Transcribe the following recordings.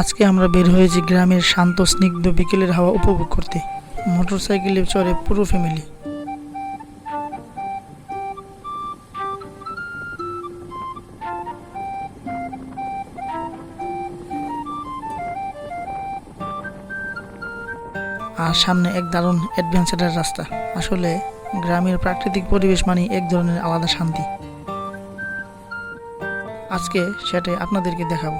আজকে আমরা বের হয়েছি গ্রামের শান্ত স্নিগ্ধ বিকেলের হাওয়া উপভোগ করতে। মোটরসাইকেলে চড়ে পুরো ফ্যামিলি। আর সামনে এক দারুণ অ্যাডভেঞ্চারের রাস্তা। আসলে গ্রামের প্রাকৃতিক পরিবেশ মানে এক ধরনের আলাদা শান্তি। আজকে সেটাই আপনাদেরকে দেখাবো।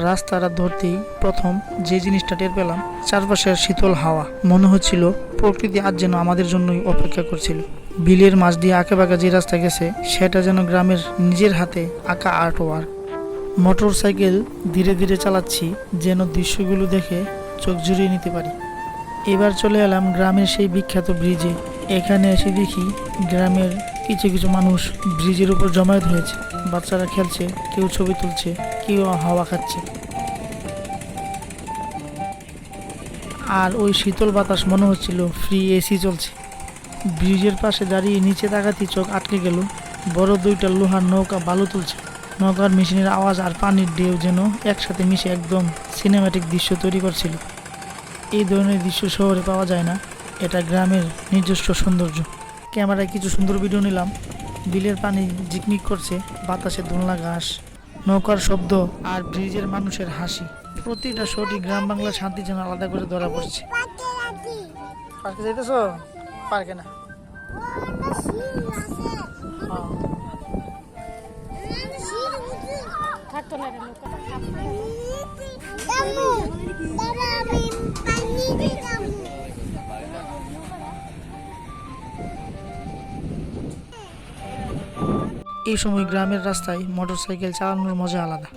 রাস্তাটা ধরতেই প্রথম যে জিনিসটা টের পেলাম, চারপাশের শীতল হাওয়া। মনে হচ্ছিল প্রকৃতি আজ যেন আমাদের জন্যই অপেক্ষা করছিল। বিলের মাছ দিয়ে আঁকে বাঁকা যে রাস্তা গেছে, সেটা যেন গ্রামের নিজের হাতে আঁকা আর্ট ওয়ার্ক। মোটর সাইকেল ধীরে ধীরে চালাচ্ছি, যেন দৃশ্যগুলো দেখে চোখ জুড়িয়ে নিতে পারি। এবার চলে এলাম গ্রামের সেই বিখ্যাত ব্রিজে। এখানে এসে দেখি গ্রামের কিছু কিছু মানুষ ব্রিজের উপর জমায়েত হয়েছে। বাচ্চারা খেলছে, কেউ ছবি তুলছে, কেউ হাওয়া খাচ্ছে। আর ওই শীতল বাতাস মনে হচ্ছিল ফ্রি এসি চলছে। ব্রিজের পাশে দাঁড়িয়ে নিচে তাকাতেই চোখ আটকে গেল। বড় দুইটা লোহার নৌকা বালু তুলছে। নৌকার মেশিনের আওয়াজ আর পানির ঢেউ যেন একসাথে মিশে একদম সিনেম্যাটিক দৃশ্য তৈরি করছিল। এই ধরনের দৃশ্য শহরে পাওয়া যায় না, এটা গ্রামের নিজস্ব সৌন্দর্য। ক্যামেরায় কিছু সুন্দর ভিডিও নিলাম। বিলের পানি ঝিকমিক করছে, বাতাসে দোলনা ঘাস, নৌকার শব্দ আর ব্রিজের মানুষের হাসি। প্রতিটা শটই গ্রাম বাংলার শান্তি যেন আলাদা করে ধরা পড়ছে। পার্কে যাইতেছ? পার্কে না, এই সময় গ্রামের রাস্তায় মোটরসাইকেল চালানোর মজা আলাদা।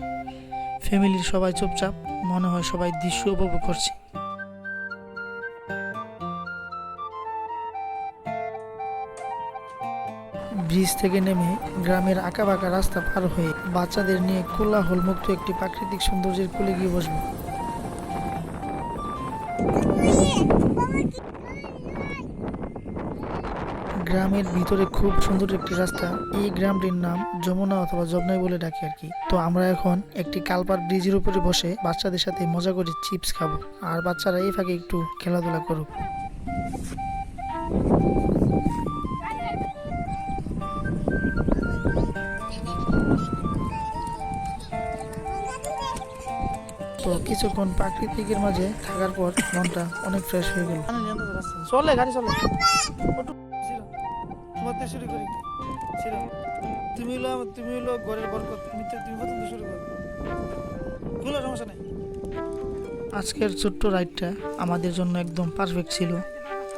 ফ্যামিলির সবাই চুপচাপ, মনে হয় সবাই দৃশ্য উপভোগ করছে। ব্রিজ থেকে নেমে গ্রামের আঁকাবাঁকা রাস্তা পার হয়ে বাচ্চাদের নিয়ে কোলাহল মুক্ত একটি প্রাকৃতিক সৌন্দর্যের কোলে গিয়ে বসবো। গ্রামের ভিতরে খুব সুন্দর একটি রাস্তা। এই গ্রামটির নাম যমুনা অথবা যমনাই বলে ডাকে আর কি। তো আমরা এখন একটি কালপার ব্রিজের উপরে বসে বাচ্চাদের সাথে মজা করে চিপস খাবো, আর বাচ্চারা এই ফাঁকে একটু খেলাধুলা করুক। তো কিছুক্ষণ প্রাকৃতিকের মাঝে থাকার পর মনটা অনেক ফ্রেশ হয়ে গেল। চলে গাড়ি চলে, শুরু করি। তুমি হলো ঘরের বরকত, তুমি প্রথম শুরু করো, কোনো সমস্যা নাই। আজকের ছোট্ট রাইডটা আমাদের জন্য একদম পারফেক্ট ছিল।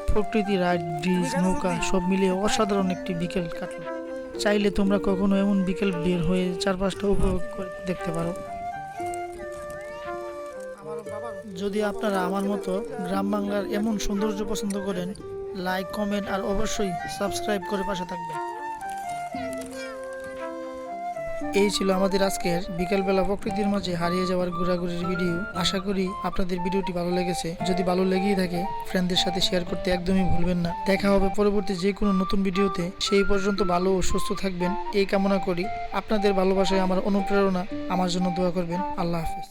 প্রকৃতি, রাইড, ব্রিজ, নৌকা সব মিলিয়ে অসাধারণ একটি বিকেল কাটলো। চাইলে তোমরা কখনো এমন বিকেল বের হয়ে চারপাশটা উপভোগ করে দেখতে পারো। যদি আপনারা আমার মতো গ্রাম বাংলার এমন সৌন্দর্য পছন্দ করেন, লাইক, কমেন্ট আর অবশ্যই সাবস্ক্রাইব করে পাশে থাকবেন। এই ছিল আমাদের আজকের বিকেলবেলা প্রকৃতির মাঝে হারিয়ে যাওয়ার ঘোরাঘুরির ভিডিও। আশা করি আপনাদের ভিডিওটি ভালো লেগেছে। যদি ভালো লেগেই থাকে, ফ্রেন্ডদের সাথে শেয়ার করতে একদমই ভুলবেন না। দেখা হবে পরবর্তী যে কোনো নতুন ভিডিওতে। সেই পর্যন্ত ভালো ও সুস্থ থাকবেন এই কামনা করি। আপনাদের ভালোবাসায় আমার অনুপ্রেরণা। আমার জন্য দোয়া করবেন। আল্লাহ হাফেজ।